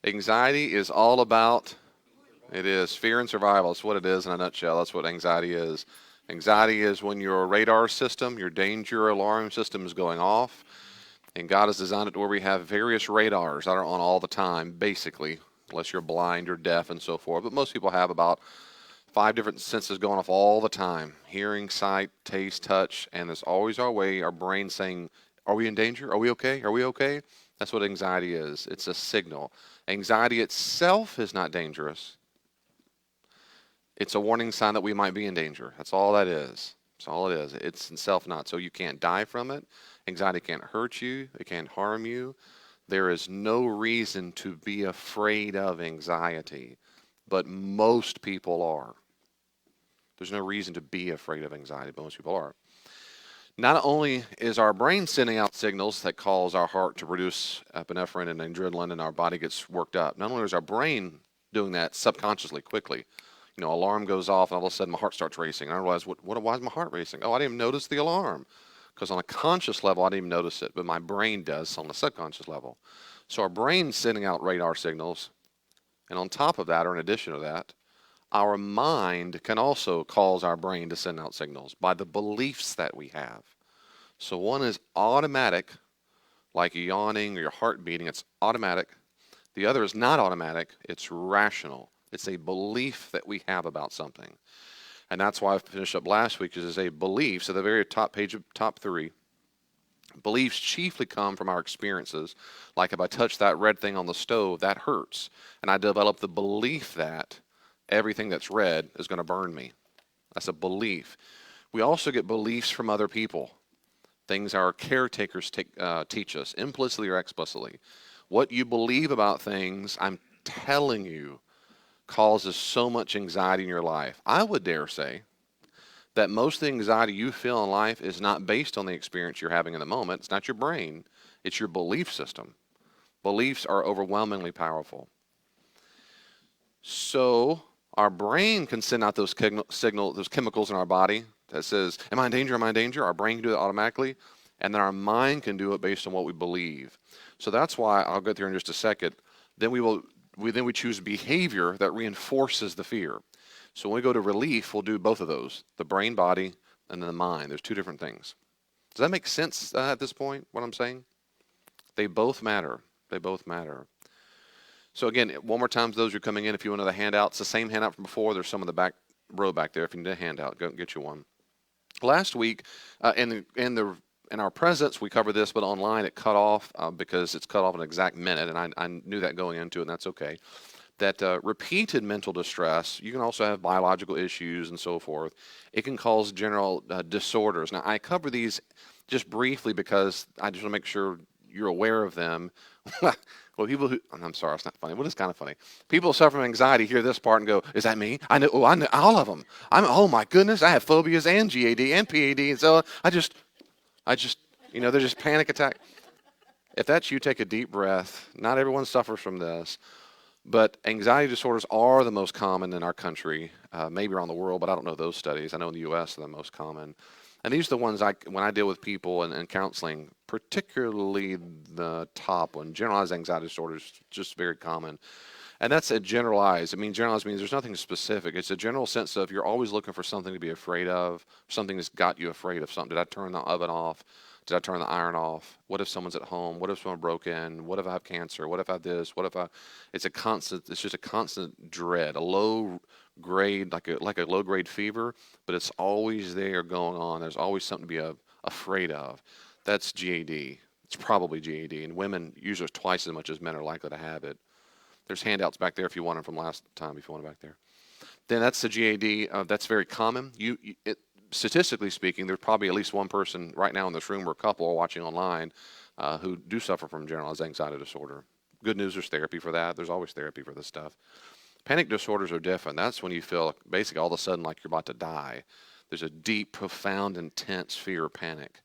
Anxiety is all about, it is fear and survival. That's what it is in a nutshell. That's what anxiety is. Anxiety is when your radar system, your danger alarm system is going off. And God has designed it to where we have various radars that are on all the time, basically, unless you're blind or deaf and so forth. But most people have about five different senses going off all the time: hearing, sight, taste, touch. And there's always our brain saying, are we in danger? Are we okay? Are we okay? That's what anxiety is. It's a signal. Anxiety itself is not dangerous. It's a warning sign that we might be in danger. That's all that is. That's all it is. It's itself not. So you can't die from it. Anxiety can't hurt you. It can't harm you. There is no reason to be afraid of anxiety, but most people are. There's no reason to be afraid of anxiety, but most people are. Not only is our brain sending out signals that cause our heart to produce epinephrine and adrenaline and our body gets worked up, not only is our brain doing that subconsciously quickly, alarm goes off and all of a sudden my heart starts racing. And I realize, why is my heart racing? Oh, I didn't even notice the alarm. Because on a conscious level, I didn't even notice it, but my brain does on a subconscious level. So our brain's sending out radar signals. And on top of that, or in addition to that, our mind can also cause our brain to send out signals by the beliefs that we have. So one is automatic, like yawning or your heart beating, it's automatic. The other is not automatic, it's rational. It's a belief that we have about something. And that's why I finished up last week, is a belief. So the very top page of top three, beliefs chiefly come from our experiences. Like if I touch that red thing on the stove, that hurts. And I develop the belief that everything that's red is going to burn me. That's a belief. We also get beliefs from other people. Things our caretakers teach us, implicitly or explicitly. What you believe about things, I'm telling you, causes so much anxiety in your life. I would dare say that most of the anxiety you feel in life is not based on the experience you're having in the moment. It's not your brain, it's your belief system. Beliefs are overwhelmingly powerful. So our brain can send out those those chemicals in our body that says, am I in danger? Am I in danger? Our brain can do it automatically. And then our mind can do it based on what we believe. So that's why I'll go through in just a second. Then we choose behavior that reinforces the fear. So when we go to relief, we'll do both of those, the brain, body, and then the mind. There's two different things. Does that make sense at this point, what I'm saying? They both matter. They both matter. So again, one more time to those who are coming in, if you want another handout, it's the same handout from before. There's some in the back row back there. If you need a handout, go and get you one. Last week, in our presence, we covered this, but online it cut off because it's cut off an exact minute, and I knew that going into it, and that's okay. That repeated mental distress, you can also have biological issues and so forth. It can cause general disorders. Now, I cover these just briefly because I just want to make sure you're aware of them. Well, people who, I'm sorry, it's not funny. Well, it's kind of funny. People who suffer from anxiety hear this part and go, is that me? I know all of them. Oh my goodness, I have phobias and GAD and PAD. And so I just, they're just panic attack. If that's you, take a deep breath. Not everyone suffers from this. But anxiety disorders are the most common in our country, maybe around the world, but I don't know those studies. I know in the U.S. they're the most common. And these are the ones when I deal with people and counseling, particularly the top one, generalized anxiety disorders, just very common. And that's a generalized. I mean, generalized means there's nothing specific. It's a general sense of you're always looking for something to be afraid of, something that's got you afraid of something. Did I turn the oven off? Did I turn the iron off? What if someone's at home? What if someone broke in? What if I have cancer? What if I have this? What if I? It's just a constant dread, a low grade, like a low grade fever, but it's always there going on. There's always something to be afraid of. That's GAD. It's probably GAD, and women usually twice as much as men are likely to have it. There's handouts back there if you want them from last time, if you want them back there. Then that's the GAD. That's very common. Statistically speaking, there's probably at least one person right now in this room or a couple or watching online who do suffer from generalized anxiety disorder. Good news, there's therapy for that. There's always therapy for this stuff. Panic disorders are different. That's when you feel basically all of a sudden like you're about to die. There's a deep, profound, intense fear or panic.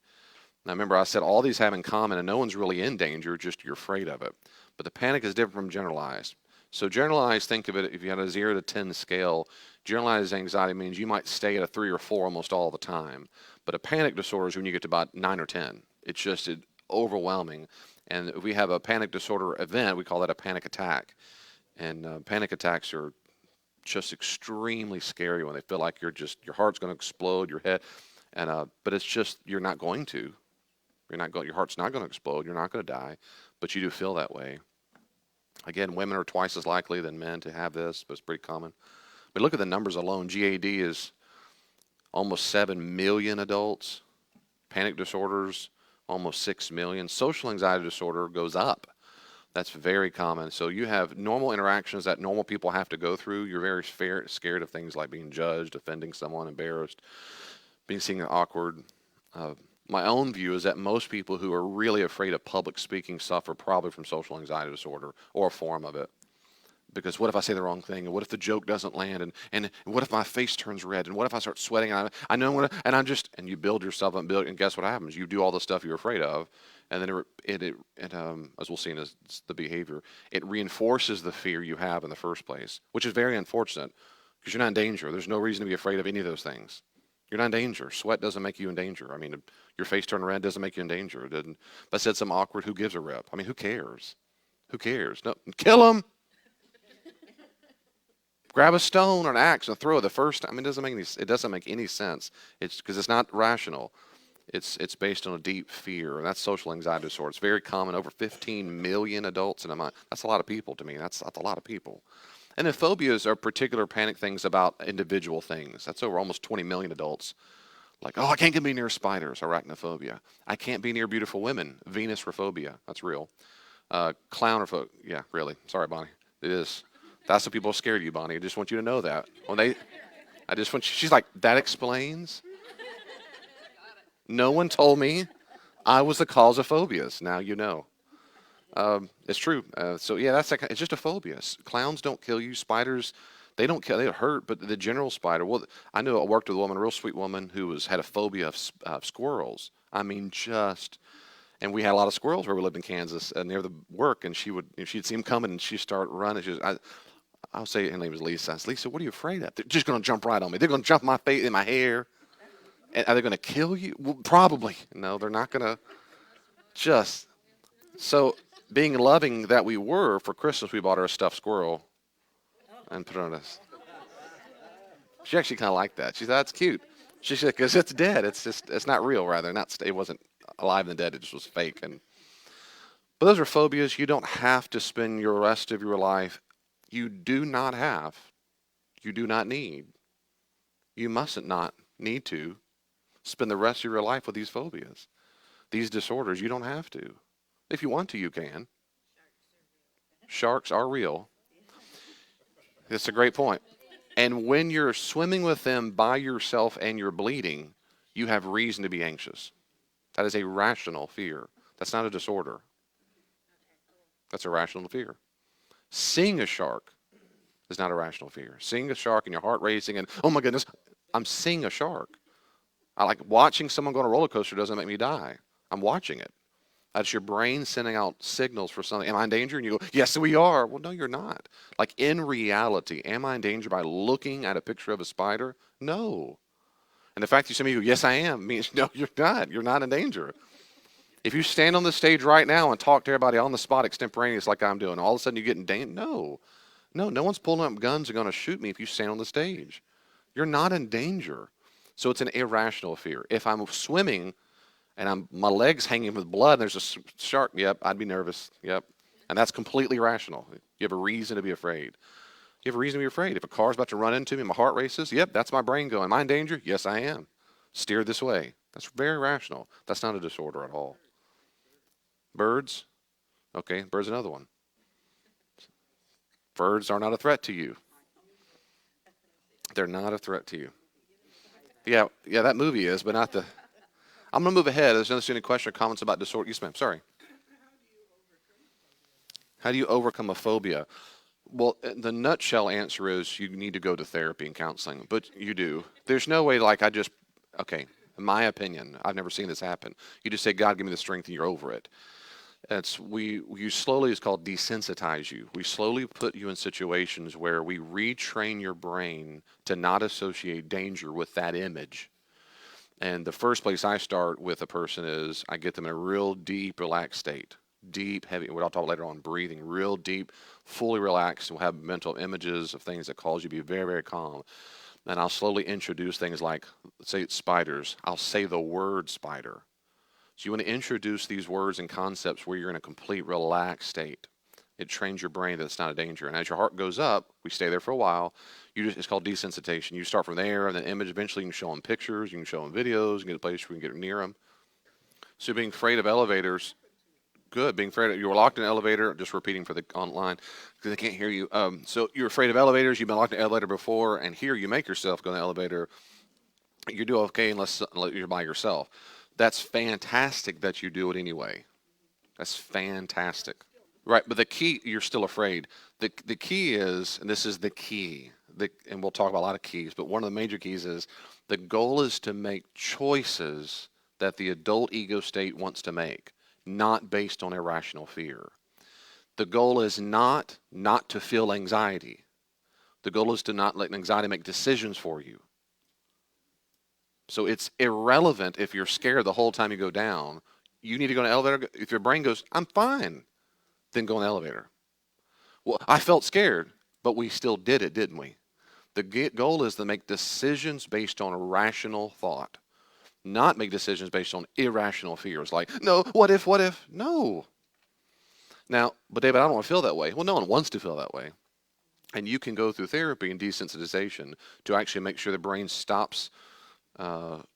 Now remember, I said all these have in common, and no one's really in danger, just you're afraid of it. But the panic is different from generalized. So generalized, think of it, if you had a 0 to 10 scale, generalized anxiety means you might stay at a 3 or 4 almost all the time. But a panic disorder is when you get to about 9 or 10. It's overwhelming. And if we have a panic disorder event, we call that a panic attack. And panic attacks are just extremely scary when they feel like your heart's going to explode, your head, and but it's just you're not going to. Your heart's not going to explode. You're not going to die, but you do feel that way. Again, women are twice as likely than men to have this, but it's pretty common. But look at the numbers alone. GAD is almost 7 million adults. Panic disorders, almost 6 million. Social anxiety disorder goes up. That's very common. So you have normal interactions that normal people have to go through. You're very scared of things like being judged, offending someone, embarrassed, being seen awkward. My own view is that most people who are really afraid of public speaking suffer probably from social anxiety disorder or a form of it. Because what if I say the wrong thing? And what if the joke doesn't land? And what if my face turns red? And what if I start sweating? And I know what, and I'm just, and you build yourself up and build, and guess what happens? You do all the stuff you're afraid of, and then as we'll see in the behavior, it reinforces the fear you have in the first place, which is very unfortunate because you're not in danger. There's no reason to be afraid of any of those things. You're not in danger. Sweat doesn't make you in danger. I mean, your face turning red doesn't make you in danger. It didn't. If I said something awkward, who gives a rip? I mean, who cares? Who cares? No, kill him. Grab a stone or an axe and throw it the first time. I mean, it doesn't make any sense. It's because it's not rational. It's based on a deep fear, and that's social anxiety disorder. It's very common. Over 15 million adults in a month. That's a lot of people to me. That's a lot of people. And then phobias are particular panic things about individual things. That's over almost 20 million adults. Like, oh, I can't be near spiders, arachnophobia. I can't be near beautiful women, Venusrophobia. That's real. Clownophobia. Yeah, really. Sorry, Bonnie. It is. That's what people are scared of you, Bonnie. I just want you to know that. She's like, that explains? No one told me I was the cause of phobias. Now you know. It's true. So yeah, it's just a phobia. Clowns don't kill you. Spiders, they don't kill. They hurt, but the general spider. Well, I worked with a woman, a real sweet woman, who had a phobia of squirrels. I mean, and we had a lot of squirrels where we lived in Kansas near the work, and she'd see them coming, and she'd start running. I'll say her name was Lisa. I said, Lisa, what are you afraid of? They're just going to jump right on me. They're going to jump my face in my hair. And are they going to kill you? Well, probably. No, they're not going to. So being loving that we were, for Christmas, we bought her a stuffed squirrel and put it on us. She actually kind of liked that. She thought, that's cute. She said, because it's dead. It's not real, rather. It wasn't alive and dead. It just was fake. But those are phobias. You don't have to spend your rest of your life. You do not need, you mustn't not need to spend the rest of your life with these phobias, these disorders. You don't have to. If you want to, you can. Sharks are real. It's a great point. And when you're swimming with them by yourself and you're bleeding, you have reason to be anxious. That is a rational fear. That's not a disorder. That's a rational fear. Seeing a shark is not a rational fear. Seeing a shark and your heart racing and, oh my goodness, I'm seeing a shark. I like watching someone go on a roller coaster doesn't make me die. I'm watching it. That's your brain sending out signals for something. Am I in danger? And you go, yes, we are. Well, no, you're not. Like in reality, am I in danger by looking at a picture of a spider? No. And the fact that some of you go, yes, I am, means no, you're not. You're not in danger. If you stand on the stage right now and talk to everybody on the spot extemporaneous like I'm doing, all of a sudden you get in danger. No one's pulling up guns and going to shoot me if you stand on the stage. You're not in danger. So it's an irrational fear. If I'm swimming and my leg's hanging with blood and there's a shark, yep, I'd be nervous. Yep. And that's completely rational. You have a reason to be afraid. You have a reason to be afraid. If a car's about to run into me, my heart races, yep, that's my brain going, am I in danger? Yes, I am. Steer this way. That's very rational. That's not a disorder at all. Birds? Okay, birds another one. Birds are not a threat to you. They're not a threat to you. Yeah, that movie is, but not the. I'm going to move ahead. There's any question or comments about disorder? Yes, ma'am. Sorry. How do you overcome a phobia? Well, the nutshell answer is you need to go to therapy and counseling, but you do. There's no way like okay, in my opinion, I've never seen this happen. You just say, God, give me the strength and you're over it. You slowly, it's called desensitize you. We slowly put you in situations where we retrain your brain to not associate danger with that image. And the first place I start with a person is I get them in a real deep, relaxed state. deep, heavy, what I'll talk later on, breathing, real deep, fully relaxed. We'll have mental images of things that cause you to be very, very calm. And I'll slowly introduce things like, let's say it's spiders. I'll say the word spider. So you want to introduce these words and concepts where you're in a complete relaxed state. It trains your brain that it's not a danger. And as your heart goes up, we stay there for a while. It's called desensitization. You start from there, and then image. Eventually, you can show them pictures, you can show them videos, you can get a place where you can get near them. So being afraid of elevators, good. Being afraid of, you were locked in an elevator. Just repeating for the online because they can't hear you. So you're afraid of elevators. You've been locked in an elevator before, and here you make yourself go in the elevator. You do okay unless you're by yourself. That's fantastic that you do it anyway. That's fantastic. Right, but the key, you're still afraid. The key is, and this is the key, and we'll talk about a lot of keys, but one of the major keys is the goal is to make choices that the adult ego state wants to make, not based on irrational fear. The goal is not to feel anxiety. The goal is to not let anxiety make decisions for you. So it's irrelevant if you're scared the whole time you go down. You need to go in an elevator. If your brain goes, I'm fine, then go in the elevator. Well, I felt scared, but we still did it, didn't we? The goal is to make decisions based on rational thought, not make decisions based on irrational fears like, no, what if? No. Now, but David, I don't want to feel that way. Well, no one wants to feel that way. And you can go through therapy and desensitization to actually make sure the brain stops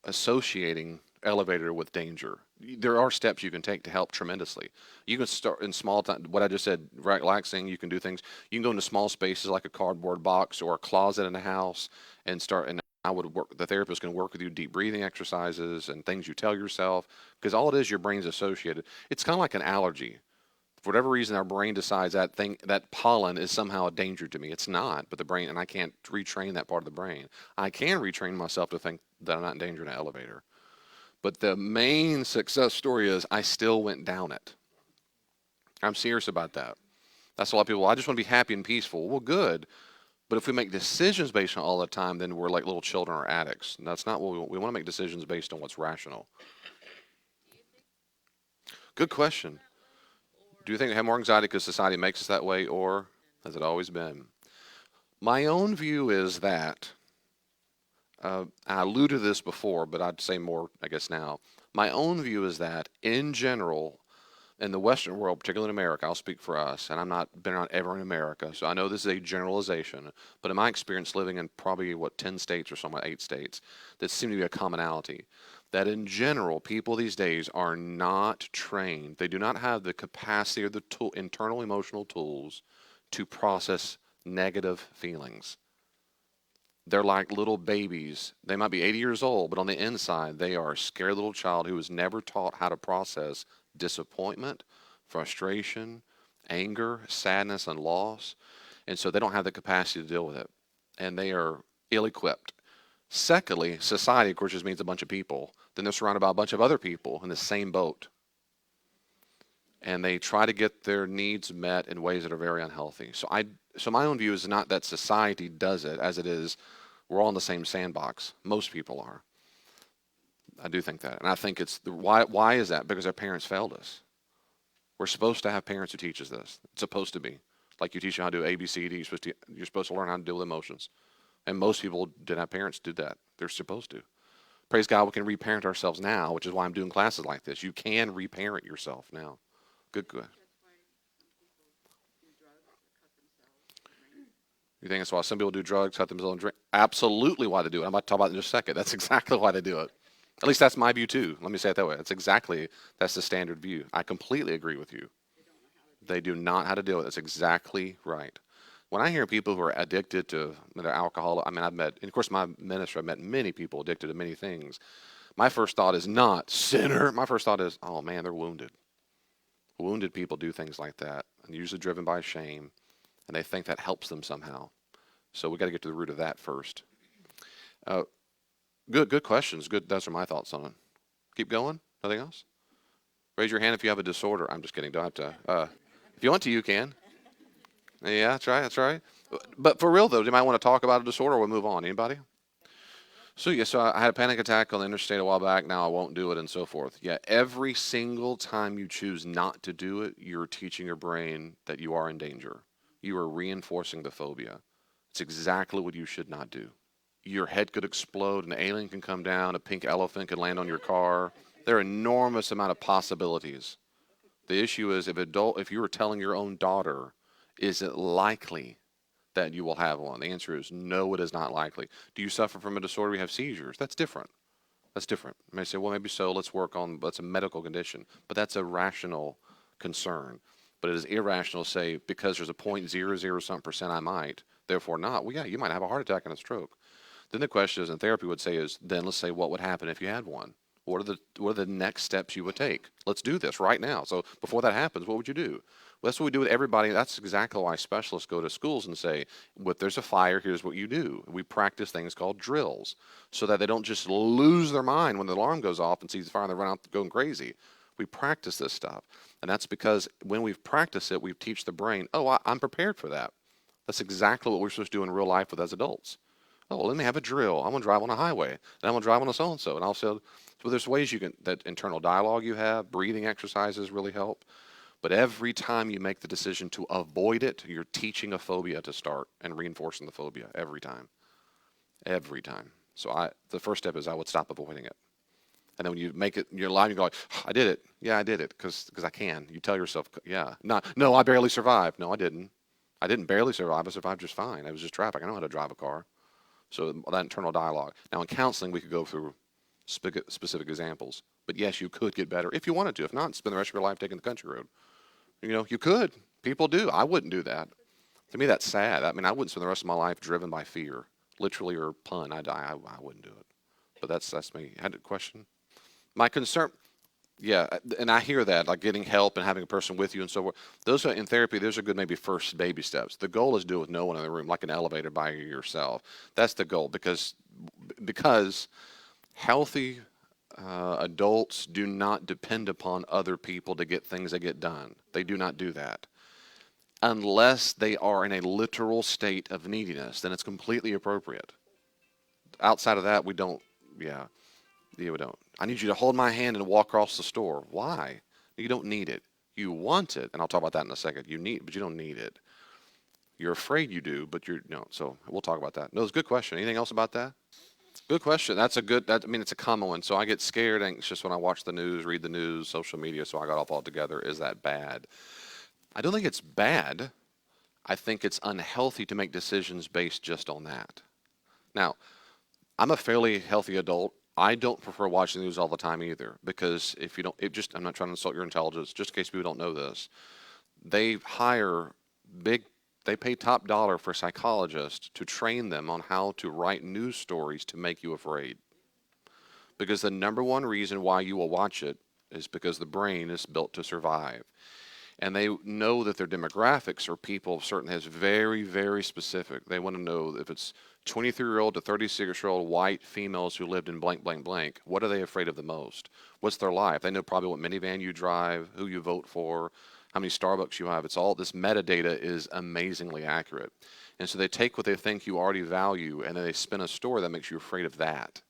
associating elevator with danger. There are steps you can take to help tremendously. You can start in small time. What I just said, relaxing. You can do things. You can go into small spaces like a cardboard box or a closet in a house and start. And I would work. The therapist can work with you deep breathing exercises and things you tell yourself because all it is, your brain's associated. It's kind of like an allergy. For whatever reason, our brain decides that thing, that pollen is somehow a danger to me. It's not, but the brain, and I can't retrain that part of the brain. I can retrain myself to think that I'm not in danger in an elevator. But the main success story is I still went down it. I'm serious about that. That's a lot of people, I just want to be happy and peaceful. Well, good. But if we make decisions based on all the time, then we're like little children or addicts. And that's not what we want. We want to make decisions based on what's rational. Good question. Do you think we have more anxiety because society makes us that way, or has it always been? My own view is that, I alluded to this before, but I'd say more, I guess, now. My own view is that, in general, in the Western world, particularly in America, I'll speak for us, and I'm not been around ever in America, so I know this is a generalization, but in my experience living in probably, 10 states or somewhat 8 states, that seem to be a commonality. That in general, people these days are not trained. They do not have the capacity or the internal emotional tools to process negative feelings. They're like little babies. They might be 80 years old, but on the inside, they are a scared little child who was never taught how to process disappointment, frustration, anger, sadness, and loss. And so they don't have the capacity to deal with it. And they are ill equipped. Secondly, society, of course, just means a bunch of people. Then they're surrounded by a bunch of other people in the same boat. And they try to get their needs met in ways that are very unhealthy. So my own view is not that society does it as it is. We're all in the same sandbox. Most people are. I do think that. And I think it's why is that? Because our parents failed us. We're supposed to have parents who teach us this. It's supposed to be. Like you teach you how to do A, B, C, D, you're supposed to learn how to deal with emotions. And most people didn't have parents do that. They're supposed to. Praise God, we can reparent ourselves now, which is why I'm doing classes like this. You can reparent yourself now. Good. You think that's why some people do drugs, cut themselves, and drink? Absolutely why they do it. I'm about to talk about it in just a second. That's exactly why they do it. At least that's my view too. Let me say it that way. That's the standard view. I completely agree with you. They do not know how to deal with it. That's exactly right. When I hear people who are addicted to alcohol, I mean, and of course, my ministry, I've met many people addicted to many things. My first thought is not sinner. My first thought is, oh man, they're wounded. Wounded people do things like that, and usually driven by shame, and they think that helps them somehow. So we got to get to the root of that first. Good questions. Good. Those are my thoughts on it. Keep going. Nothing else? Raise your hand if you have a disorder. I'm just kidding. Don't have to. If you want to, you can. Yeah, that's right. But for real though, you might want to talk about a disorder. Or we'll move on. Anybody? So yeah, so I had a panic attack on the interstate a while back. Now I won't do it, and so forth. Yeah, every single time you choose not to do it, you're teaching your brain that you are in danger. You are reinforcing the phobia. It's exactly what you should not do. Your head could explode, an alien can come down, a pink elephant could land on your car. There are enormous amount of possibilities. The issue is if you were telling your own daughter, is it likely that you will have one? The answer is no, it is not likely. Do you suffer from a disorder where you have seizures? That's different. That's different. You may say, well, maybe so. Let's work on that's a medical condition, but that's a rational concern. But it is irrational to say because there's a point zero zero something percent I might, therefore not. Well, yeah, you might have a heart attack and a stroke. Then the question is, in therapy, would say is then let's say what would happen if you had one. What are the next steps you would take? Let's do this right now. So before that happens, what would you do? Well, that's what we do with everybody. That's exactly why specialists go to schools and say, if there's a fire, here's what you do. We practice things called drills so that they don't just lose their mind when the alarm goes off and sees the fire and they run out going crazy. We practice this stuff. And that's because when we've practiced it, we teach the brain, oh, I'm prepared for that. That's exactly what we're supposed to do in real life with as adults. Oh, well, let me have a drill. I'm going to drive on a highway. And I'm going to drive on a so-and-so. And also, so there's ways you can, that internal dialogue you have, breathing exercises really help. But every time you make the decision to avoid it, you're teaching a phobia to start and reinforcing the phobia every time. Every time. So the first step is I would stop avoiding it. And then when you make it, you're alive, you go, I did it. Yeah, I did it because I can. You tell yourself, yeah. No, I barely survived. No, I didn't. I didn't barely survive. I survived just fine. It was just traffic. I know how to drive a car. So that internal dialogue. Now in counseling, we could go through specific examples. But yes, you could get better if you wanted to. If not, spend the rest of your life taking the country road. You could. People do. I wouldn't do that. To me, that's sad. I mean, I wouldn't spend the rest of my life driven by fear, literally or pun. I wouldn't do it. But that's me. Had a question. My concern, yeah, and I hear that, like getting help and having a person with you and so forth. Those are in therapy. Those are good, maybe first baby steps. The goal is to do it with no one in the room, like an elevator by yourself. That's the goal because healthy adults do not depend upon other people to get things that get done. They do not do that unless they are in a literal state of neediness. Then it's completely appropriate. Outside of that, we don't. Yeah. Yeah, we don't. I need you to hold my hand and walk across the store. Why? You don't need it. You want it, and I'll talk about that in a second. But you don't need it. You're afraid you do, but you're no. So we'll talk about that. No, it's a good question. Anything else about that? Good question. That's a good. I mean, it's a common one. So I get scared, anxious when I watch the news, read the news, social media. So I got off altogether. Is that bad? I don't think it's bad. I think it's unhealthy to make decisions based just on that. Now, I'm a fairly healthy adult. I don't prefer watching the news all the time either because if you don't, I'm not trying to insult your intelligence, just in case people don't know this. They hire big, they pay top dollar for psychologists to train them on how to write news stories to make you afraid. Because the number one reason why you will watch it is because the brain is built to survive. And they know that their demographics are people certain has very, very specific. They want to know if it's 23-year-old to 36-year-old white females who lived in blank, blank, blank. What are they afraid of the most? What's their life? They know probably what minivan you drive, who you vote for, how many Starbucks you have. It's all this metadata is amazingly accurate. And so they take what they think you already value and then they spin a story that makes you afraid of that.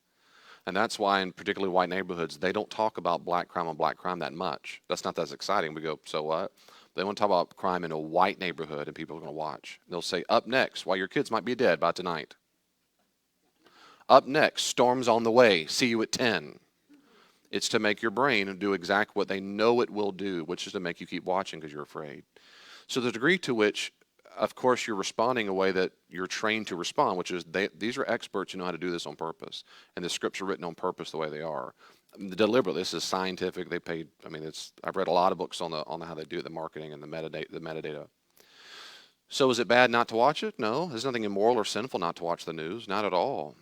And that's why in particularly white neighborhoods, they don't talk about black crime on black crime that much. That's not that exciting. We go, so what? They want to talk about crime in a white neighborhood and people are going to watch. They'll say, up next, why your kids might be dead by tonight. Up next, storm's on the way. See you at 10. It's to make your brain do exactly what they know it will do, which is to make you keep watching because you're afraid. So the degree to which, of course, you're responding a way that you're trained to respond, which is these are experts who know how to do this on purpose. And the scripts are written on purpose the way they are. Deliberately, this is scientific. They paid, I mean, I've read a lot of books on how they do the marketing and the metadata. So is it bad not to watch it? No, there's nothing immoral or sinful not to watch the news, not at all.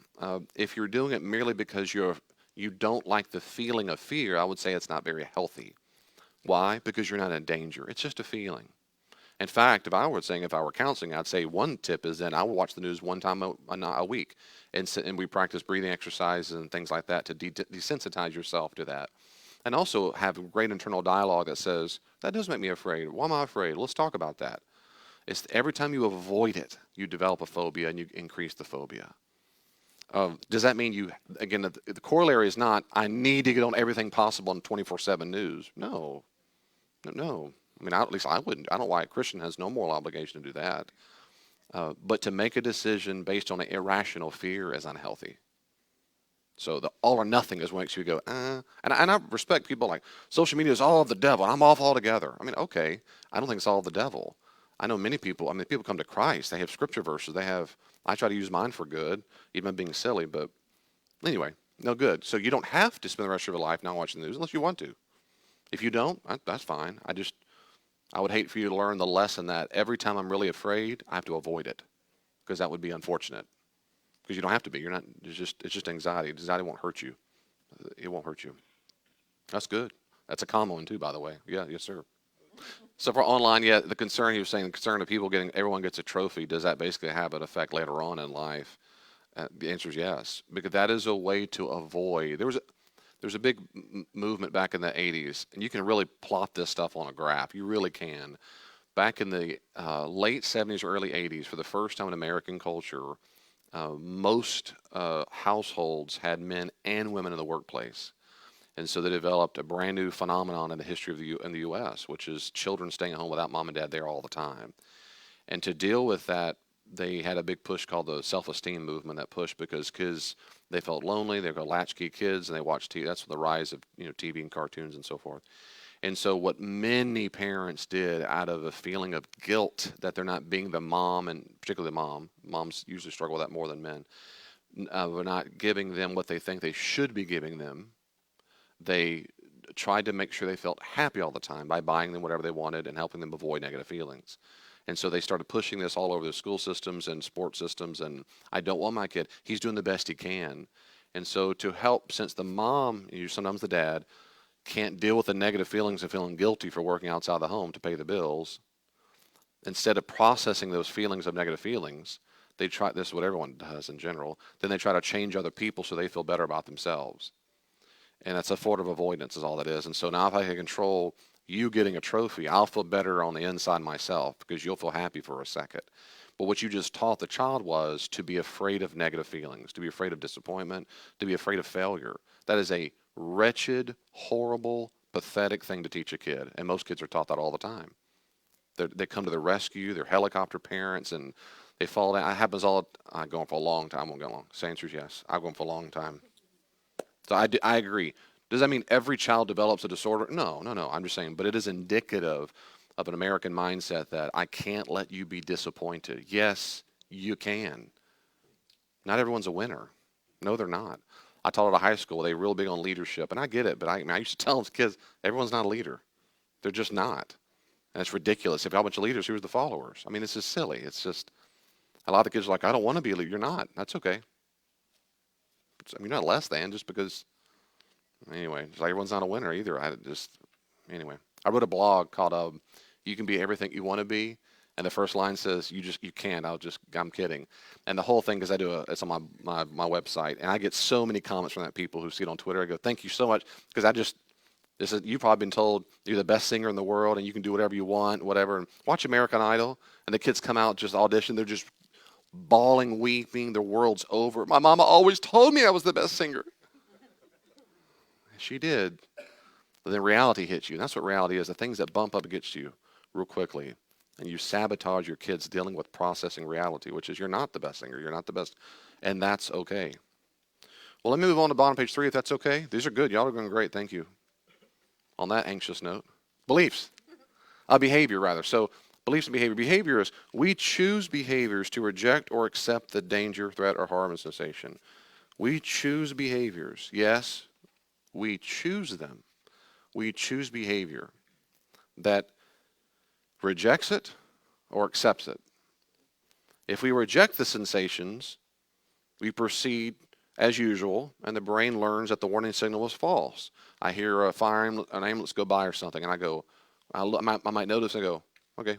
If you're doing it merely because you don't like the feeling of fear, I would say it's not very healthy. Why? Because you're not in danger. It's just a feeling. In fact, if I were counseling, I'd say one tip is then I will watch the news one time a week, and we practice breathing exercises and things like that to desensitize yourself to that. And also have a great internal dialogue that says, that does make me afraid. Why am I afraid? Let's talk about that. It's every time you avoid it, you develop a phobia and you increase the phobia. Does that mean you, again, the corollary is not, I need to get on everything possible in 24/7 news. No, no. I mean, at least I wouldn't. I don't know why a Christian has no moral obligation to do that. But to make a decision based on an irrational fear is unhealthy. So the all or nothing is what makes you go, and I respect people like social media is all of the devil. I'm off altogether. I mean, okay, I don't think it's all of the devil. I know many people. I mean, people come to Christ. They have scripture verses. They have. I try to use mine for good, even being silly. But anyway, no good. So you don't have to spend the rest of your life not watching the news unless you want to. If you don't, that's fine. I would hate for you to learn the lesson that every time I'm really afraid, I have to avoid it because that would be unfortunate. Because you don't have to be. You're not. It's just anxiety. Anxiety won't hurt you. It won't hurt you. That's good. That's a common one too, by the way. Yeah, yes, sir. So for online, yeah, the concern he was saying, the concern of people getting, everyone gets a trophy. Does that basically have an effect later on in life? The answer is yes, because that is a way to avoid. There's a big movement back in the 80s, and you can really plot this stuff on a graph. You really can. Back in the late 70s or early 80s, for the first time in American culture, most households had men and women in the workplace. And so they developed a brand new phenomenon in the history of in the U.S., which is children staying at home without mom and dad there all the time. And to deal with that, they had a big push called the self-esteem movement. That push because kids they felt lonely. They were latchkey kids, and they watched TV. That's the rise of TV and cartoons and so forth. And so what many parents did out of a feeling of guilt that they're not being the mom, and particularly the moms usually struggle with that more than men, we're not giving them what they think they should be giving them. They tried to make sure they felt happy all the time by buying them whatever they wanted and helping them avoid negative feelings. And so they started pushing this all over the school systems and sports systems. And I don't want my kid. He's doing the best he can. And so to help, since the mom, sometimes the dad, can't deal with the negative feelings of feeling guilty for working outside the home to pay the bills, instead of processing those feelings of negative feelings, they try, this is what everyone does in general, then they try to change other people so they feel better about themselves. And that's a form of avoidance is all that is. And so now if I can control you getting a trophy, I'll feel better on the inside myself because you'll feel happy for a second. But what you just taught the child was to be afraid of negative feelings, to be afraid of disappointment, to be afraid of failure. That is a wretched, horrible, pathetic thing to teach a kid. And most kids are taught that all the time. They come to the rescue, they're helicopter parents, and they fall down. It happens all, I'm going for a long time. I won't go long. So answer is yes. I'm going for a long time. So I agree. Does that mean every child develops a disorder? No, no, no. I'm just saying, but it is indicative of an American mindset that I can't let you be disappointed. Yes, you can. Not everyone's a winner. No, they're not. I taught at a high school. They were real big on leadership, and I get it. But I used to tell them kids, everyone's not a leader. They're just not. And it's ridiculous. If you have a bunch of leaders, who's the followers? I mean, it's just silly. It's just a lot of the kids are like, I don't want to be a leader. You're not. That's okay. You're not less than just because. Anyway, it's like everyone's not a winner either. Anyway. I wrote a blog called "You Can Be Everything You Want to Be," and the first line says, you can't." I'm kidding." And the whole thing, because it's on my website, and I get so many comments from that people who see it on Twitter. I go, "Thank you so much," because you've probably been told you're the best singer in the world and you can do whatever you want, whatever. And watch American Idol, and the kids come out just audition. They're just bawling, weeping. Their world's over. My mama always told me I was the best singer. She did. But then reality hits you. And that's what reality is. The things that bump up against you real quickly. And you sabotage your kids dealing with processing reality, which is you're not the best singer. You're not the best. And that's okay. Well, let me move on to bottom page 3 if that's okay. These are good. Y'all are doing great. Thank you. On that anxious note. Beliefs. Behavior, rather. So beliefs and behavior. Behavior is we choose behaviors to reject or accept the danger, threat, or harm and sensation. We choose behaviors. Yes, we choose them. We choose behavior that rejects it or accepts it. If we reject the sensations, we proceed as usual, and the brain learns that the warning signal was false. I hear an ambulance go by or something, and I might notice and go, okay.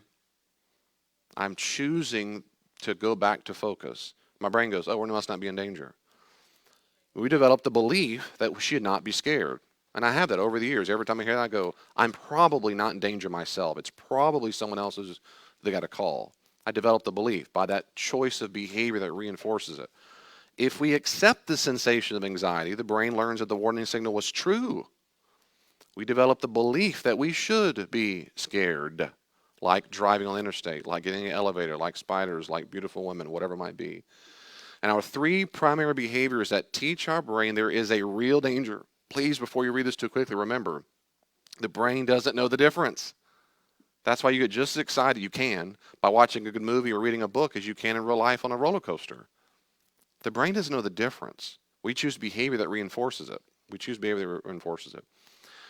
I'm choosing to go back to focus. My brain goes, oh, we must not be in danger. We developed the belief that we should not be scared. And I have that over the years. Every time I hear that, I go, I'm probably not in danger myself. It's probably someone else's they got a call. I developed the belief by that choice of behavior that reinforces it. If we accept the sensation of anxiety, the brain learns that the warning signal was true. We develop the belief that we should be scared, like driving on the interstate, like getting in an elevator, like spiders, like beautiful women, whatever it might be. And our three primary behaviors that teach our brain there is a real danger. Please, before you read this too quickly, remember, the brain doesn't know the difference. That's why you get just as excited you can by watching a good movie or reading a book as you can in real life on a roller coaster. The brain doesn't know the difference. We choose behavior that reinforces it. We choose behavior that reinforces it.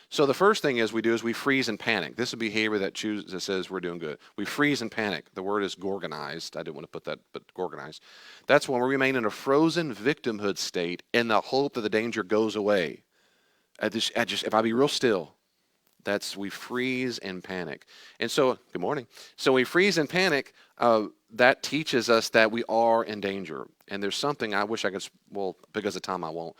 So the first thing is we freeze and panic. This is a behavior that says we're doing good. We freeze and panic. The word is gorgonized. I didn't want to put that, but gorgonized. That's when we remain in a frozen victimhood state in the hope that the danger goes away. If I be real still, we freeze and panic. And so, good morning. So we freeze and panic. That teaches us that we are in danger. And there's something I wish I could, well, because of time I won't.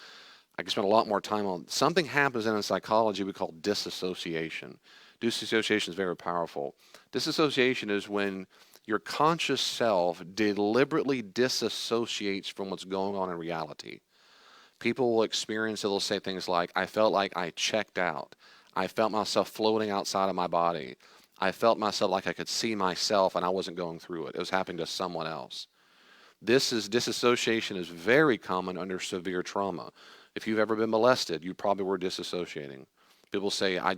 I can spend a lot more time on. Something happens in psychology we call disassociation. Disassociation is very powerful. Disassociation is when your conscious self deliberately disassociates from what's going on in reality. People will experience it. They'll say things like, I felt like I checked out. I felt myself floating outside of my body. I felt myself like I could see myself and I wasn't going through it. It was happening to someone else. Disassociation is very common under severe trauma. If you've ever been molested, you probably were disassociating. People say, I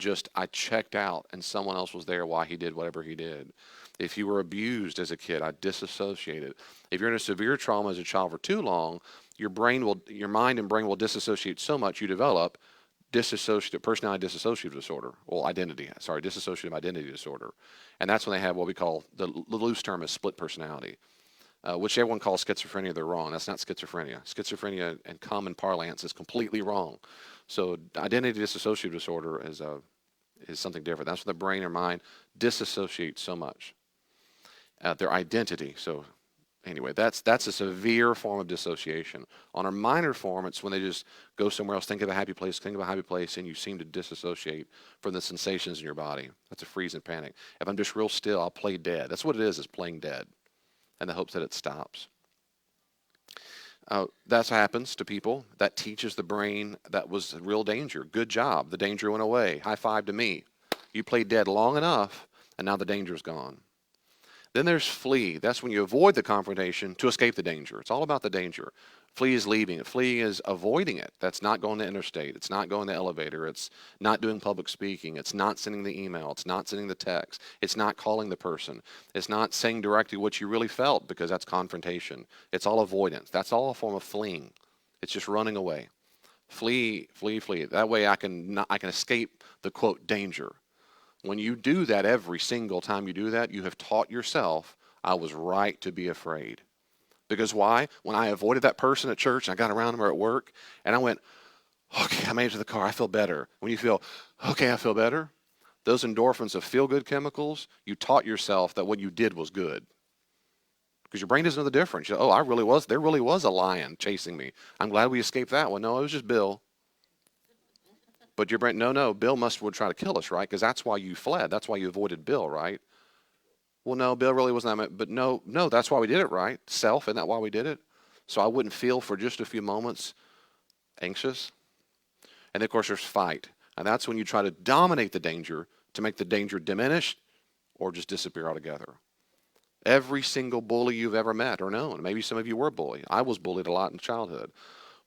checked out and someone else was there while he did whatever he did. If you were abused as a kid, I disassociated. If you're in a severe trauma as a child for too long, your mind and brain will disassociate so much you develop personality dissociative disorder. Well, dissociative identity disorder. And that's when they have what we call, the loose term is split personality. Which everyone calls schizophrenia. They're wrong. That's not schizophrenia. Schizophrenia in common parlance is completely wrong. So identity dissociative disorder is something different. That's when the brain or mind disassociates so much. Their identity. So anyway, that's a severe form of dissociation. On a minor form, it's when they just go somewhere else, think of a happy place, and you seem to disassociate from the sensations in your body. That's a freeze and panic. If I'm just real still, I'll play dead. That's what it is playing dead. In the hopes that it stops. That happens to people. That teaches the brain that was real danger. Good job. The danger went away. High five to me. You played dead long enough, and now the danger's gone. Then there's flee. That's when you avoid the confrontation to escape the danger. It's all about the danger. Flee is leaving it. Flee is avoiding it. That's not going to interstate. It's not going to elevator. It's not doing public speaking. It's not sending the email. It's not sending the text. It's not calling the person. It's not saying directly what you really felt because that's confrontation. It's all avoidance. That's all a form of fleeing. It's just running away. Flee, flee, flee. That way I can escape the quote danger. When you do that every single time you do that, you have taught yourself, I was right to be afraid. Because why? When I avoided that person at church and I got around them or at work and I went, okay, I made it to the car, I feel better. When you feel, okay, I feel better, those endorphins of feel-good chemicals, you taught yourself that what you did was good. Because your brain doesn't know the difference. There really was a lion chasing me. I'm glad we escaped that one. No, it was just Bill. But your brain, no, Bill would try to kill us, right? Because that's why you fled. That's why you avoided Bill, right? Well, no, Bill really wasn't that, but no, that's why we did it, right? Self, isn't that why we did it? So I wouldn't feel for just a few moments anxious. And then, of course, there's fight. And that's when you try to dominate the danger to make the danger diminish or just disappear altogether. Every single bully you've ever met or known, maybe some of you were bullied. I was bullied a lot in childhood.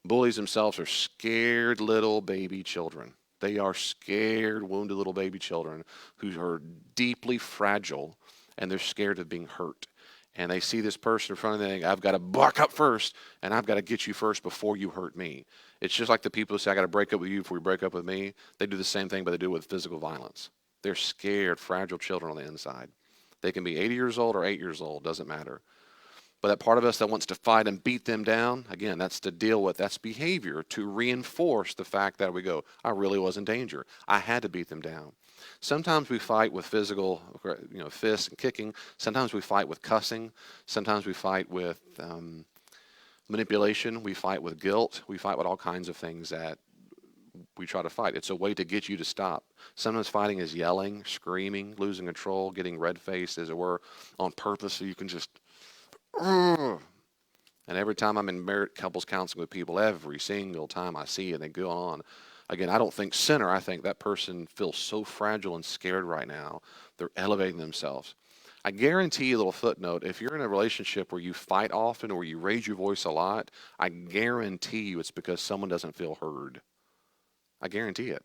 Bullies themselves are scared little baby children. They are scared, wounded little baby children who are deeply fragile, and they're scared of being hurt. And they see this person in front of them, and I've got to buck up first, and I've got to get you first before you hurt me. It's just like the people who say, I got to break up with you before you break up with me. They do the same thing, but they do it with physical violence. They're scared, fragile children on the inside. They can be 80 years old or 8 years old, doesn't matter. But that part of us that wants to fight and beat them down, again, that's to deal with, that's behavior to reinforce the fact that we go, I really was in danger. I had to beat them down. Sometimes we fight with physical, fists and kicking. Sometimes we fight with cussing. Sometimes we fight with manipulation. We fight with guilt. We fight with all kinds of things that we try to fight. It's a way to get you to stop. Sometimes fighting is yelling, screaming, losing control, getting red-faced, as it were, on purpose so you can just... And And every time I'm in married couples counseling with people, every single time I see it, they go on. Again, I don't think sinner. I think that person feels so fragile and scared right now. They're elevating themselves. I guarantee you, a little footnote, if you're in a relationship where you fight often or you raise your voice a lot, I guarantee you it's because someone doesn't feel heard. I guarantee it.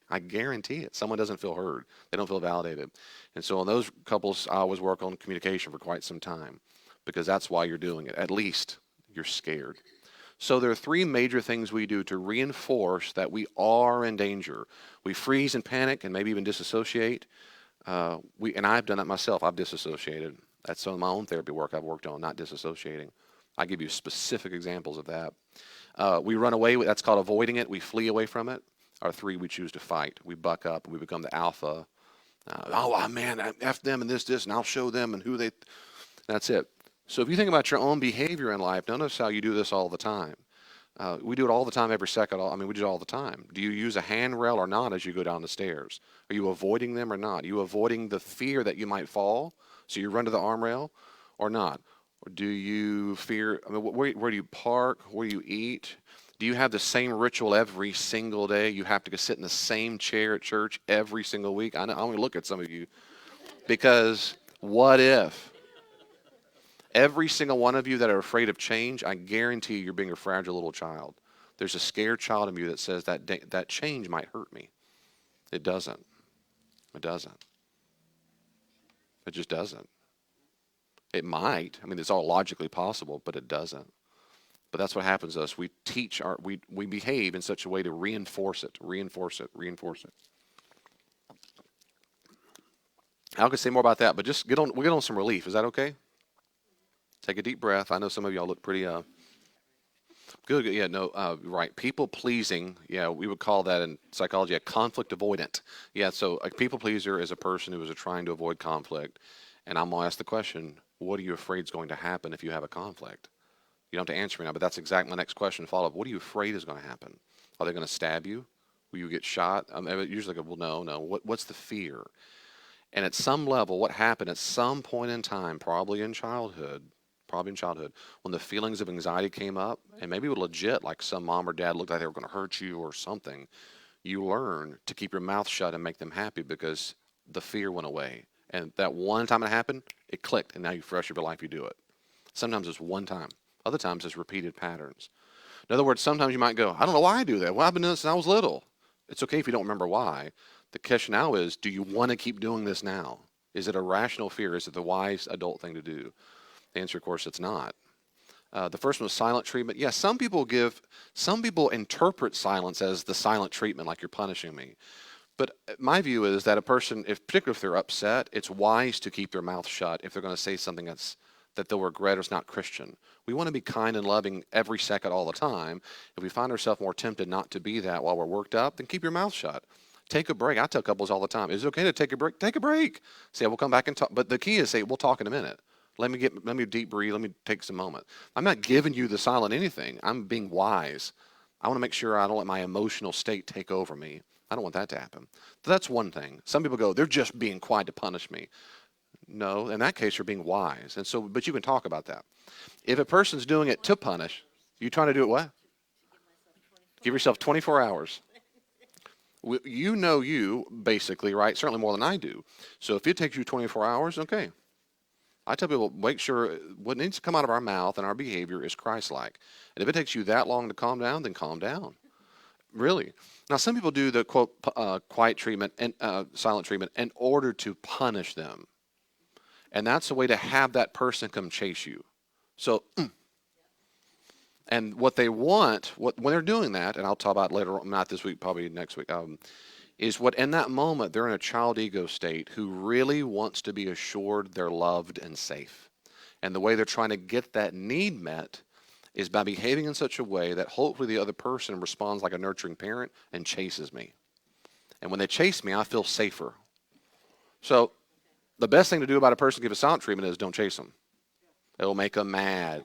I guarantee it. Someone doesn't feel heard. They don't feel validated. And so in those couples, I always work on communication for quite some time because that's why you're doing it. At least you're scared. So there are three major things we do to reinforce that we are in danger. We freeze and panic and maybe even disassociate. And I've done that myself. I've disassociated. That's some of my own therapy work I've worked on, not disassociating. I give you specific examples of that. We run away. That's called avoiding it. We flee away from it. Or three, we choose to fight. We buck up and we become the alpha. Man, F them and this, and I'll show them and who they. That's it. So if you think about your own behavior in life, notice how you do this all the time. We do it all the time, every second. We do it all the time. Do you use a handrail or not as you go down the stairs? Are you avoiding them or not? Are you avoiding the fear that you might fall, so you run to the armrail, or not? Or do you fear? Where do you park? Where do you eat? Do you have the same ritual every single day? You have to go sit in the same chair at church every single week? I only look at some of you because what if? Every single one of you that are afraid of change, I guarantee you're being a fragile little child. There's a scared child in you that says that change might hurt me. It doesn't. It doesn't. It just doesn't. It might. It's all logically possible, but it doesn't. But that's what happens to us. We we behave in such a way to reinforce it, reinforce it, reinforce it. I could say more about that, but we'll get on some relief. Is that okay? Take a deep breath. I know some of y'all look pretty good. Yeah, no, right. People pleasing. Yeah, we would call that in psychology a conflict avoidant. Yeah, so a people pleaser is a person who is trying to avoid conflict. And I'm gonna ask the question: what are you afraid is going to happen if you have a conflict? You don't have to answer me now, but that's exactly my next question. Follow up. What are you afraid is going to happen? Are they going to stab you? Will you get shot? Usually, I go, well, no. What's the fear? And at some level, what happened at some point in time, probably in childhood, when the feelings of anxiety came up, and maybe legit, like some mom or dad looked like they were going to hurt you or something, you learn to keep your mouth shut and make them happy because the fear went away. And that one time it happened, it clicked, and now for the rest of your life you do it. Sometimes it's one time. Other times it's repeated patterns. In other words, sometimes you might go, I don't know why I do that. Well, I've been doing this since I was little. It's okay if you don't remember why. The question now is, do you want to keep doing this now? Is it a rational fear? Is it the wise adult thing to do? The answer, of course, it's not. The first one was silent treatment. Yeah, some people interpret silence as the silent treatment, like you're punishing me. But my view is that a person, particularly if they're upset, it's wise to keep their mouth shut if they're going to say something that they'll regret or is not Christian. We want to be kind and loving every second all the time. If we find ourselves more tempted not to be that while we're worked up, then keep your mouth shut. Take a break. I tell couples all the time, is it okay to take a break? Take a break. Say, we'll come back and talk. But the key is say, we'll talk in a minute. Let me deep breathe. Let me take some moment. I'm not giving you the silent anything. I'm being wise. I want to make sure I don't let my emotional state take over me. I don't want that to happen. So that's one thing. Some people go, they're just being quiet to punish me. No, in that case, you're being wise. And so, but you can talk about that. If a person's doing it to punish, you trying to do it what? Give yourself 24 hours. You know you, basically, right? Certainly more than I do. So if it takes you 24 hours, okay. I tell people, make sure what needs to come out of our mouth and our behavior is Christ-like. And if it takes you that long to calm down, then calm down. Really. Now, some people do the, quote, quiet treatment and silent treatment in order to punish them. And that's a way to have that person come chase you. So, and what they want, when they're doing that, and I'll talk about later on, not this week, probably next week, is what in that moment they're in a child ego state who really wants to be assured they're loved and safe. And the way they're trying to get that need met is by behaving in such a way that hopefully the other person responds like a nurturing parent and chases me. And when they chase me, I feel safer. So the best thing to do about a person to give a silent treatment is don't chase them. It'll make them mad.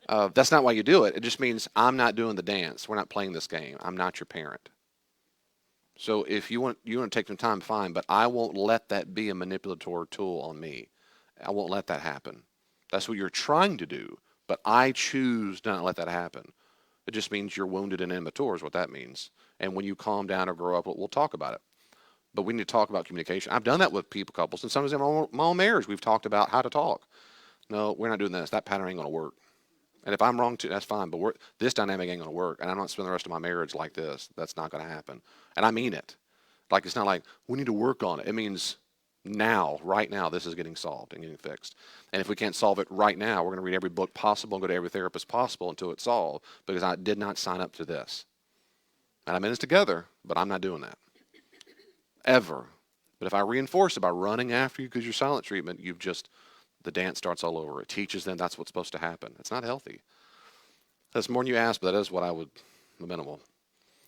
That's not why you do it. It just means I'm not doing the dance. We're not playing this game. I'm not your parent. So if you want to take some time, fine, but I won't let that be a manipulatory tool on me. I won't let that happen. That's what you're trying to do, But I choose not to let that happen. It just means you're wounded and immature is what that means. And when you calm down or grow up, we'll talk about it. But we need to talk about communication. I've done that with people, couples, and sometimes in my own marriage, we've talked about how to talk. No, we're not doing this. That pattern ain't going to work. And if I'm wrong too, that's fine. But this dynamic ain't going to work. And I'm not spending the rest of my marriage like this. That's not going to happen. And I mean it. Like, it's not like we need to work on it. It means now, right now, this is getting solved and getting fixed. And if we can't solve it right now, we're going to read every book possible and go to every therapist possible until it's solved, because I did not sign up to this. And I'm in this together, but I'm not doing that. Ever. But if I reinforce it by running after you because you're silent treatment, the dance starts all over. It teaches them that's what's supposed to happen. It's not healthy. That's more than you ask, but that is what I would, minimal.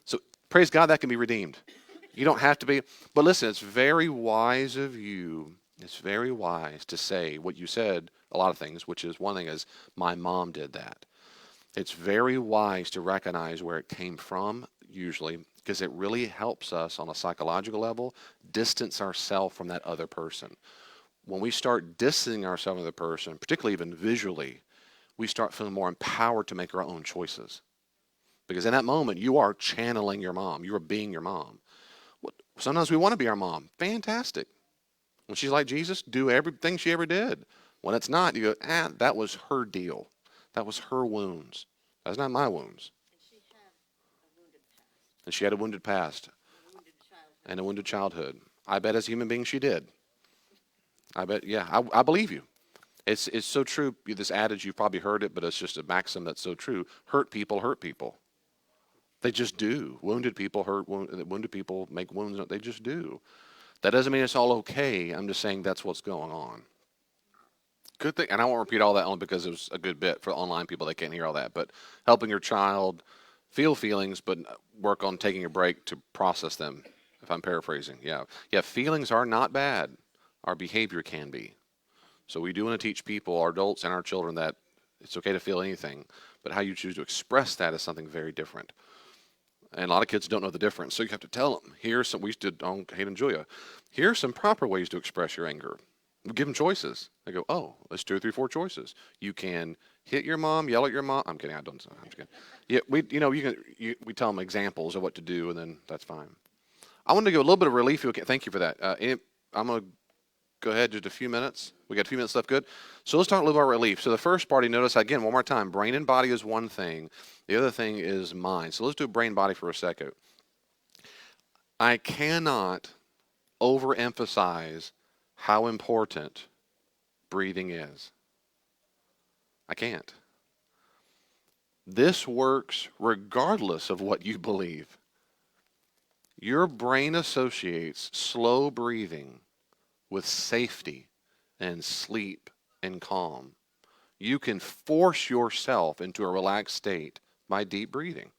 So praise God, that can be redeemed. You don't have to be. But listen, it's very wise of you. It's very wise to say what you said, a lot of things, which is one thing is, my mom did that. It's very wise to recognize where it came from, usually, because it really helps us on a psychological level distance ourselves from that other person. When we start distancing ourselves from the person, particularly even visually, we start feeling more empowered to make our own choices. Because in that moment, you are channeling your mom. You are being your mom. Sometimes we want to be our mom. Fantastic. When she's like Jesus, do everything she ever did. When it's not, you go, that was her deal. That was her wounds. That's not my wounds. And she had a wounded past. And a wounded childhood. I bet as a human being she did. I bet, yeah, I believe you. It's so true. This adage, you've probably heard it, but it's just a maxim that's so true. Hurt people hurt people. They just do. Wounded people hurt. Wounded people make wounds. They just do. That doesn't mean it's all okay. I'm just saying that's what's going on. Good thing, and I won't repeat all that only because it was a good bit for online people that can't hear all that. But helping your child feel feelings, but work on taking a break to process them. If I'm paraphrasing, yeah. Feelings are not bad. Our behavior can be. So we do want to teach people, our adults and our children, that it's okay to feel anything, but how you choose to express that is something very different. And a lot of kids don't know the difference, so you have to tell them. We used to on Hayden and Julia, here are some proper ways to express your anger. We give them choices. They go, oh, let's 2 or 3, 4 choices. You can hit your mom, yell at your mom. I'm kidding. I'm just kidding. Yeah, we tell them examples of what to do, and then that's fine. I want to give a little bit of relief. Thank you for that. I'm going to go ahead just a few minutes. We got a few minutes left. Good. So let's talk a little about relief. So the first part, you notice again, one more time, brain and body is one thing. The other thing is mind. So let's do brain body for a second. I cannot overemphasize how important breathing is. I can't. This works regardless of what you believe. Your brain associates slow breathing with safety and sleep and calm. You can force yourself into a relaxed state by deep breathing.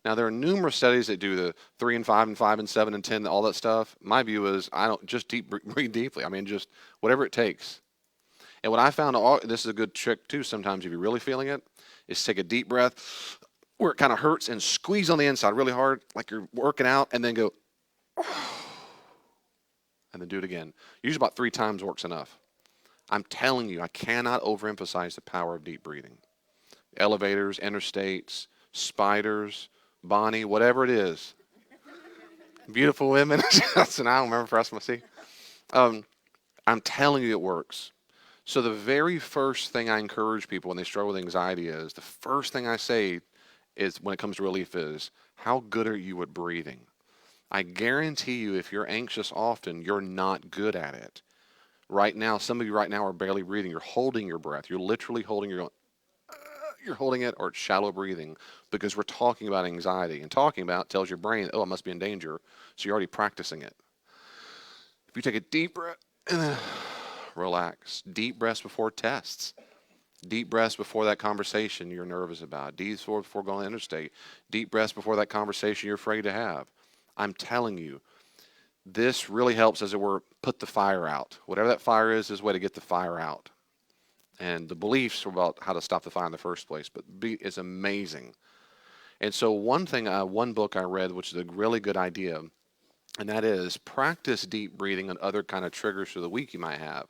Now, there are numerous studies that do the 3 and 5 and 5 and 7 and 10, all that stuff. My view is I don't just breathe deeply. I mean, just whatever it takes. And what I found, this is a good trick too sometimes if you're really feeling it, is take a deep breath where it kind of hurts and squeeze on the inside really hard like you're working out, and then go, and then do it again. Usually about 3 times works enough. I'm telling you, I cannot overemphasize the power of deep breathing. Elevators, interstates, spiders, Bonnie, whatever it is. Beautiful women. That's an I don't remember for us, see. I'm telling you it works. So the very first thing I encourage people when they struggle with anxiety is, the first thing I say is, when it comes to relief, is, how good are you at breathing? I guarantee you, if you're anxious often, you're not good at it. Right now, some of you right now are barely breathing. You're holding your breath. You're literally holding you're holding it, or it's shallow breathing, because we're talking about anxiety. And talking about tells your brain, oh, I must be in danger. So you're already practicing it. If you take a deep breath and then relax. Deep breaths before tests. Deep breaths before that conversation you're nervous about. Deep breaths before going to the interstate. Deep breaths before that conversation you're afraid to have. I'm telling you, this really helps, as it were, put the fire out. Whatever that fire is a way to get the fire out. And the beliefs are about how to stop the fire in the first place. But it's amazing. And so one book I read, which is a really good idea, and that is practice deep breathing on other kind of triggers for the week you might have.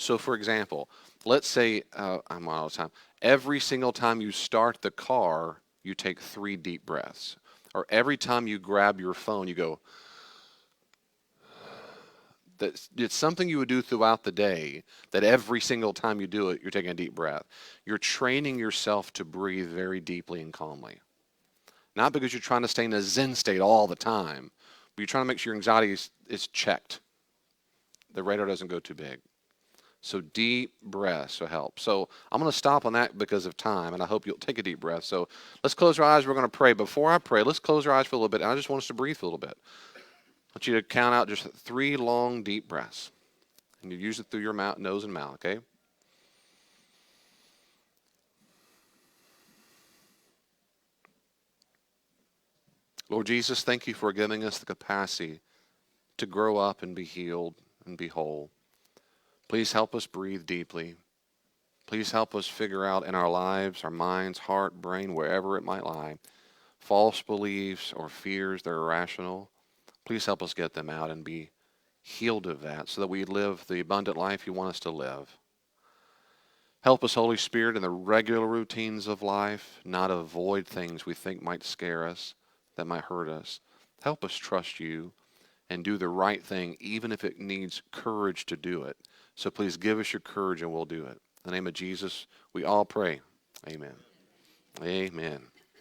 So, for example, let's say I'm on all the time. Every single time you start the car, you take 3 deep breaths. Or every time you grab your phone, you go, that it's something you would do throughout the day, that every single time you do it, you're taking a deep breath. You're training yourself to breathe very deeply and calmly. Not because you're trying to stay in a Zen state all the time, but you're trying to make sure your anxiety is checked. The radar doesn't go too big. So deep breaths will help. So I'm going to stop on that because of time, and I hope you'll take a deep breath. So let's close our eyes. We're going to pray. Before I pray, let's close our eyes for a little bit. And I just want us to breathe for a little bit. I want you to count out just 3 long, deep breaths. And you use it through your mouth, nose and mouth, okay? Lord Jesus, thank you for giving us the capacity to grow up and be healed and be whole. Please help us breathe deeply. Please help us figure out in our lives, our minds, heart, brain, wherever it might lie, false beliefs or fears that are irrational. Please help us get them out and be healed of that so that we live the abundant life you want us to live. Help us, Holy Spirit, in the regular routines of life, not avoid things we think might scare us, that might hurt us. Help us trust you and do the right thing, even if it needs courage to do it. So please give us your courage and we'll do it. In the name of Jesus, we all pray. Amen. Amen.